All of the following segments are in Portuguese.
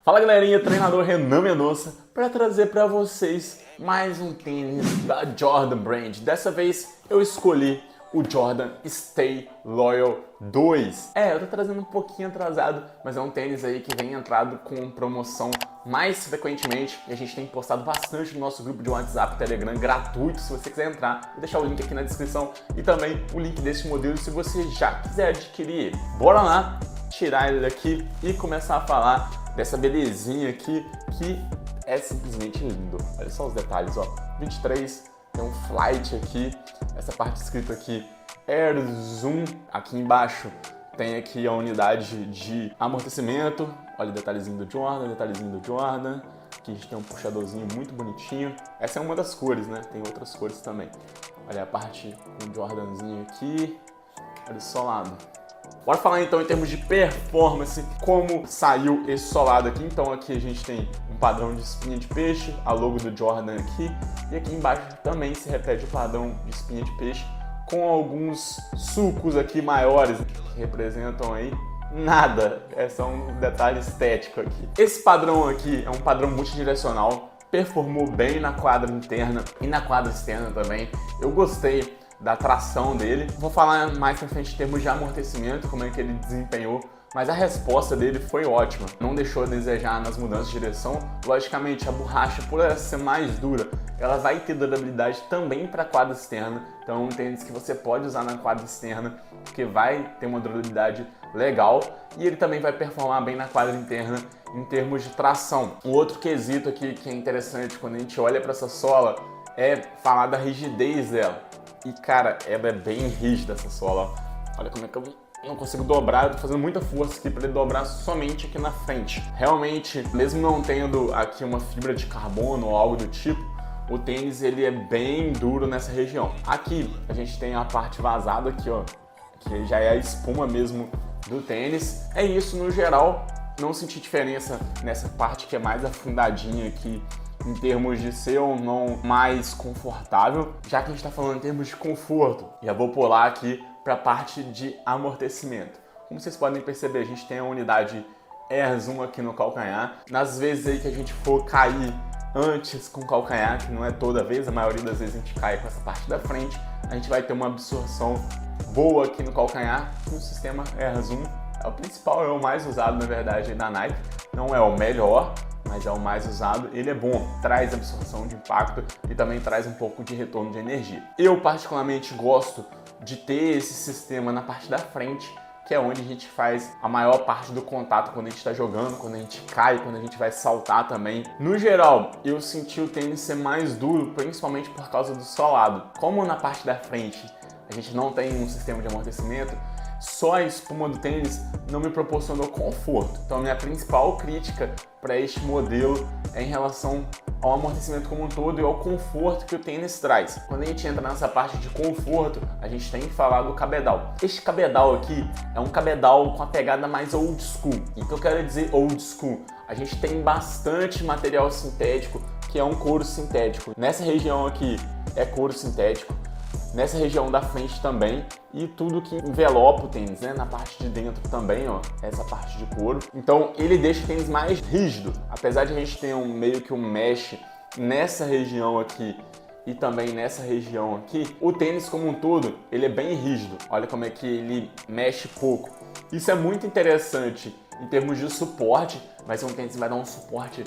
Fala galerinha, treinador Renan Mendonça para trazer para vocês mais um tênis da Jordan Brand. Dessa vez eu escolhi o Jordan Stay Loyal 2. Eu tô trazendo um pouquinho atrasado, mas é um tênis aí que vem entrado com promoção mais frequentemente e a gente tem postado bastante no nosso grupo de WhatsApp, Telegram, gratuito. Se você quiser entrar, vou deixar o link aqui na descrição e também o link desse modelo se você já quiser adquirir ele. Bora lá tirar ele daqui e começar a falar dessa belezinha aqui que é simplesmente lindo. Olha só os detalhes, ó. 23, tem um flight aqui, essa parte escrita aqui Air Zoom. Aqui embaixo tem aqui a unidade de amortecimento. Olha o detalhezinho do Jordan, detalhezinho do Jordan. Aqui a gente tem um puxadorzinho muito bonitinho. Essa é uma das cores, né? Tem outras cores também. Olha a parte com o Jordanzinho aqui. Olha o solado. Bora falar então em termos de performance, como saiu esse solado aqui. Então aqui a gente tem um padrão de espinha de peixe, a logo do Jordan aqui. E aqui embaixo também se repete o padrão de espinha de peixe, com alguns sulcos aqui maiores, que representam aí nada. É só um detalhe estético aqui. Esse padrão aqui é um padrão multidirecional, performou bem na quadra interna e na quadra externa também. Eu gostei da tração dele. Vou falar mais pra frente em termos de amortecimento, como é que ele desempenhou, mas a resposta dele foi ótima. Não deixou a desejar nas mudanças de direção. Logicamente, a borracha, por ela ser mais dura, ela vai ter durabilidade também para a quadra externa. Então é um tênis que você pode usar na quadra externa, porque vai ter uma durabilidade legal. E ele também vai performar bem na quadra interna em termos de tração. Um outro quesito aqui que é interessante quando a gente olha para essa sola é falar da rigidez dela. E cara, ela é bem rígida essa sola, ó. Olha como é que eu não consigo dobrar, eu tô fazendo muita força aqui para ele dobrar somente aqui na frente. Realmente, mesmo não tendo aqui uma fibra de carbono ou algo do tipo, o tênis ele é bem duro nessa região. Aqui a gente tem a parte vazada aqui, ó, que já é a espuma mesmo do tênis. É isso no geral, não senti diferença nessa parte que é mais afundadinha aqui, em termos de ser ou não mais confortável. Já que a gente está falando em termos de conforto, já vou pular aqui para a parte de amortecimento. Como vocês podem perceber, a gente tem a unidade Air Zoom aqui no calcanhar. Nas vezes aí que a gente for cair antes com o calcanhar, que não é toda vez, a maioria das vezes a gente cai com essa parte da frente, a gente vai ter uma absorção boa aqui no calcanhar. O sistema Air Zoom é o principal, é o mais usado na verdade da Nike. Não é o melhor, mas é o mais usado. Ele é bom, traz absorção de impacto e também traz um pouco de retorno de energia. Eu particularmente gosto de ter esse sistema na parte da frente, que é onde a gente faz a maior parte do contato quando a gente está jogando, quando a gente cai, quando a gente vai saltar também. No geral, eu senti o tênis ser mais duro, principalmente por causa do solado. Como na parte da frente a gente não tem um sistema de amortecimento, só a espuma do tênis não me proporcionou conforto. Então a minha principal crítica para este modelo é em relação ao amortecimento como um todo e ao conforto que o tênis traz. Quando a gente entra nessa parte de conforto, a gente tem que falar do cabedal. Este cabedal aqui é um cabedal com a pegada mais old school. E o que eu quero dizer old school? A gente tem bastante material sintético, que é um couro sintético. Nessa região aqui é couro sintético. Nessa região da frente também, e tudo que envelopa o tênis, né? Na parte de dentro também, ó, essa parte de couro. Então ele deixa o tênis mais rígido. Apesar de a gente ter meio que um mesh nessa região aqui e também nessa região aqui, o tênis como um todo, ele é bem rígido. Olha como é que ele mexe pouco. Isso é muito interessante em termos de suporte. Vai ser um tênis que vai dar um suporte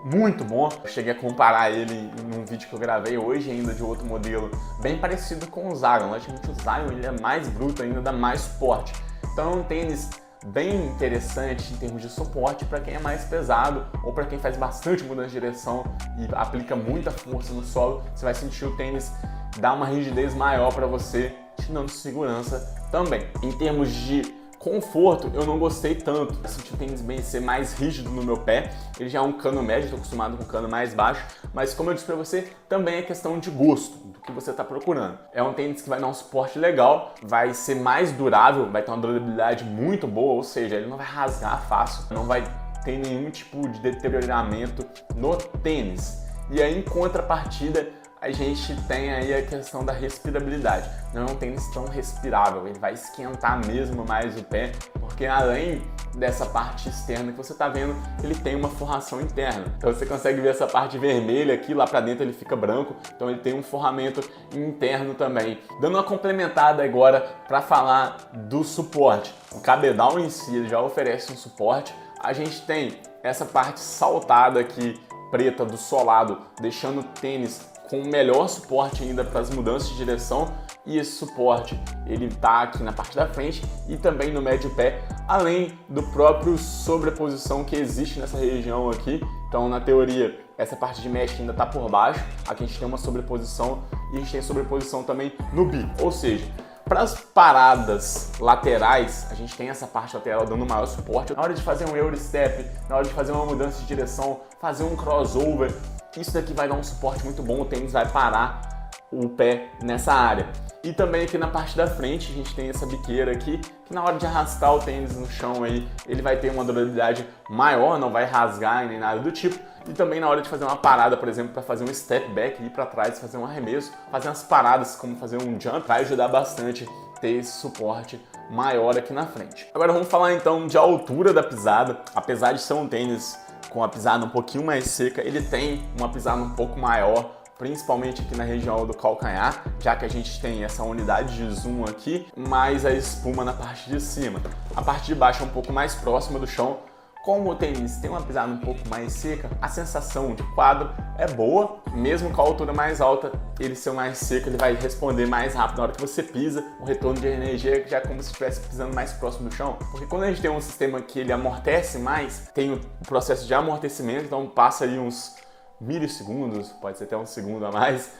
muito bom. Eu cheguei a comparar ele num vídeo que eu gravei hoje ainda de outro modelo bem parecido com o Zion. Logicamente o Zion ele é mais bruto ainda, dá mais suporte. Então é um tênis bem interessante em termos de suporte para quem é mais pesado ou para quem faz bastante mudança de direção e aplica muita força no solo. Você vai sentir o tênis dar uma rigidez maior para você, te dando segurança também. Em termos de conforto, eu não gostei tanto. Eu senti o tênis bem ser mais rígido no meu pé. Ele já é um cano médio, estou acostumado com um cano mais baixo. Mas como eu disse para você, também é questão de gosto, do que você está procurando. É um tênis que vai dar um suporte legal, vai ser mais durável, vai ter uma durabilidade muito boa, ou seja, ele não vai rasgar fácil, não vai ter nenhum tipo de deterioramento no tênis. E aí, em contrapartida, a gente tem aí a questão da respirabilidade. Não é um tênis tão respirável, ele vai esquentar mesmo mais o pé, porque além dessa parte externa que você está vendo, ele tem uma forração interna. Então você consegue ver essa parte vermelha aqui, lá para dentro ele fica branco, então ele tem um forramento interno também. Dando uma complementada agora para falar do suporte. O cabedal em si ele já oferece um suporte. A gente tem essa parte saltada aqui, preta do solado, deixando o tênis com o melhor suporte ainda para as mudanças de direção, e esse suporte ele tá aqui na parte da frente e também no médio pé, além do próprio sobreposição que existe nessa região aqui. Então, na teoria, essa parte de mesh ainda está por baixo, aqui a gente tem uma sobreposição e a gente tem sobreposição também no bico, ou seja, para as paradas laterais, a gente tem essa parte lateral dando maior suporte. Na hora de fazer um Eurostep, na hora de fazer uma mudança de direção, fazer um crossover, isso daqui vai dar um suporte muito bom, o tênis vai parar o pé nessa área. E também aqui na parte da frente a gente tem essa biqueira aqui, que na hora de arrastar o tênis no chão aí, ele vai ter uma durabilidade maior, não vai rasgar nem nada do tipo. E também na hora de fazer uma parada, por exemplo, para fazer um step back, ir para trás, fazer um arremesso, fazer umas paradas como fazer um jump, vai ajudar bastante ter esse suporte maior aqui na frente. Agora vamos falar então de altura da pisada. Apesar de ser um tênis com a pisada um pouquinho mais seca, ele tem uma pisada um pouco maior, principalmente aqui na região do calcanhar, já que a gente tem essa unidade de zoom aqui, mais a espuma na parte de cima. A parte de baixo é um pouco mais próxima do chão. Como o tênis tem uma pisada um pouco mais seca, a sensação de quadro é boa, mesmo com a altura mais alta, ele ser mais seco, ele vai responder mais rápido na hora que você pisa, o retorno de energia já é como se estivesse pisando mais próximo do chão, porque quando a gente tem um sistema que ele amortece mais, tem o processo de amortecimento, então passa aí uns milissegundos, pode ser até um segundo a mais,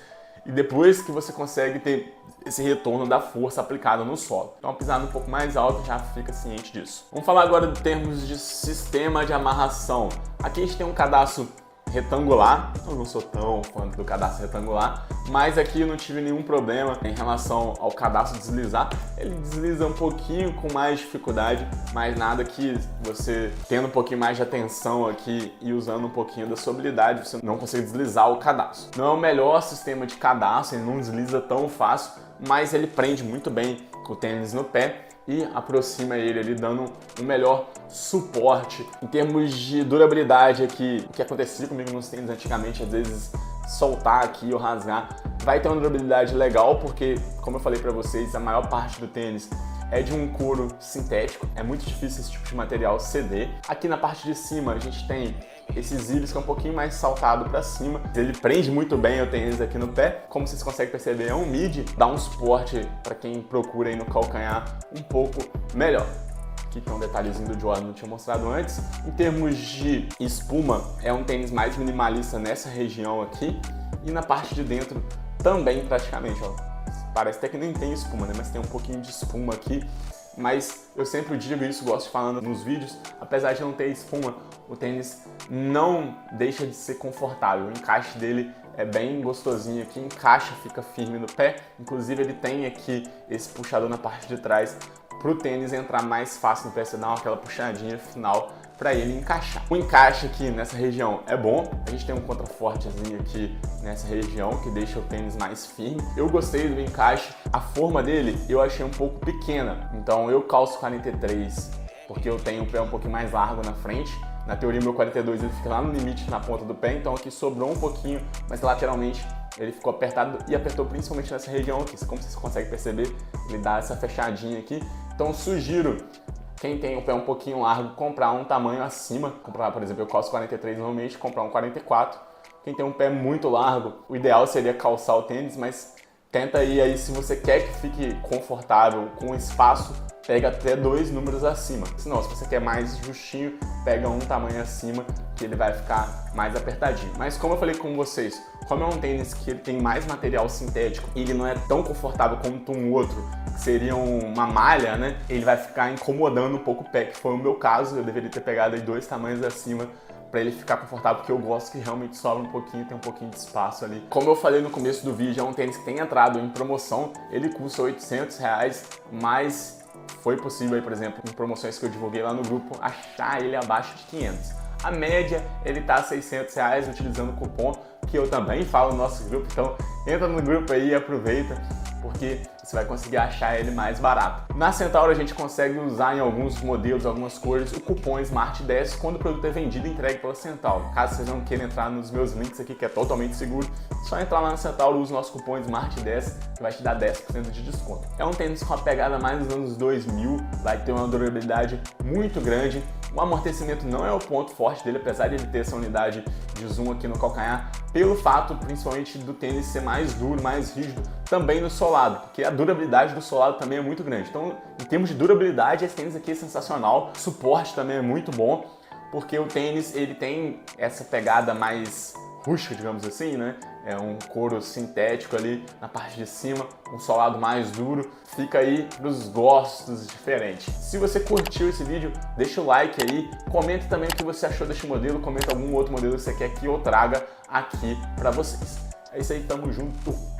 e depois que você consegue ter esse retorno da força aplicada no solo. Então, uma pisada um pouco mais alta, já fica ciente disso. Vamos falar agora de termos de sistema de amarração. Aqui a gente tem um cadastro retangular, eu não sou tão fã do cadastro retangular, mas aqui eu não tive nenhum problema em relação ao cadastro deslizar. Ele desliza um pouquinho com mais dificuldade, mas nada que você tendo um pouquinho mais de atenção aqui e usando um pouquinho da sua habilidade, você não consegue deslizar o cadastro. Não é o melhor sistema de cadastro, ele não desliza tão fácil, mas ele prende muito bem o tênis no pé e aproxima ele ali, dando um melhor suporte. Em termos de durabilidade aqui, o que acontecia comigo nos tênis antigamente, às vezes soltar aqui ou rasgar, vai ter uma durabilidade legal, porque, como eu falei para vocês, a maior parte do tênis é de um couro sintético, é muito difícil esse tipo de material ceder. Aqui na parte de cima a gente tem esses íris que é um pouquinho mais saltado para cima, ele prende muito bem o tênis aqui no pé. Como vocês conseguem perceber, é um mid, dá um suporte para quem procura aí no calcanhar um pouco melhor. Aqui tem um detalhezinho do Jordan, não tinha mostrado antes. Em termos de espuma, é um tênis mais minimalista nessa região aqui, e na parte de dentro também praticamente, ó. Parece até que nem tem espuma, né? Mas tem um pouquinho de espuma aqui. Mas eu sempre digo isso, gosto de falar nos vídeos, apesar de não ter espuma, o tênis não deixa de ser confortável. O encaixe dele é bem gostosinho aqui, encaixa, fica firme no pé. Inclusive ele tem aqui esse puxador na parte de trás para o tênis entrar mais fácil no pé, você dá aquela puxadinha final para ele encaixar. O encaixe aqui nessa região é bom, a gente tem um contrafortezinho aqui nessa região que deixa o tênis mais firme. Eu gostei do encaixe, a forma dele eu achei um pouco pequena, então eu calço 43 porque eu tenho o pé um pouquinho mais largo na frente. Na teoria, meu 42 ele fica lá no limite na ponta do pé, então aqui sobrou um pouquinho, mas lateralmente ele ficou apertado e apertou principalmente nessa região aqui. Como vocês conseguem perceber, ele dá essa fechadinha aqui. Então sugiro, quem tem o pé um pouquinho largo, comprar um tamanho acima. Comprar, por exemplo, eu calço 43 normalmente, comprar um 44. Quem tem um pé muito largo, o ideal seria calçar o tênis, mas tenta aí se você quer que fique confortável com espaço, pega até 2 números acima. Se não, se você quer mais justinho, pega um tamanho acima, que ele vai ficar mais apertadinho. Mas como eu falei com vocês, como é um tênis que ele tem mais material sintético e ele não é tão confortável quanto um outro, que seria uma malha, né? Ele vai ficar incomodando um pouco o pé, que foi o meu caso. Eu deveria ter pegado aí 2 tamanhos acima para ele ficar confortável, porque eu gosto que realmente sobra um pouquinho, tem um pouquinho de espaço ali. Como eu falei no começo do vídeo, é um tênis que tem entrado em promoção, ele custa R$800, mas foi possível aí, por exemplo, em promoções que eu divulguei lá no grupo, achar ele abaixo de 500. A média, ele tá R$600 utilizando o cupom, que eu também falo no nosso grupo, então entra no grupo aí e aproveita, porque você vai conseguir achar ele mais barato. Na Centauro a gente consegue usar em alguns modelos, algumas cores, o cupom SMART10 quando o produto é vendido e entregue pela Centauro. Caso vocês não queiram entrar nos meus links aqui, que é totalmente seguro, só entrar lá na Centauro, usa o nosso cupom SMART10 que vai te dar 10% de desconto. É um tênis com a pegada mais dos anos 2000, vai ter uma durabilidade muito grande. O amortecimento não é o ponto forte dele, apesar de ele ter essa unidade de zoom aqui no calcanhar, pelo fato principalmente do tênis ser mais duro, mais rígido, também no solado, porque a durabilidade do solado também é muito grande. Então, em termos de durabilidade, esse tênis aqui é sensacional, o suporte também é muito bom, porque o tênis ele tem essa pegada mais rústica, digamos assim, né? É um couro sintético ali na parte de cima, um solado mais duro, fica aí para os gostos diferentes. Se você curtiu esse vídeo, deixa o like aí, comenta também o que você achou deste modelo, comenta algum outro modelo que você quer que eu traga aqui para vocês. É isso aí, tamo junto!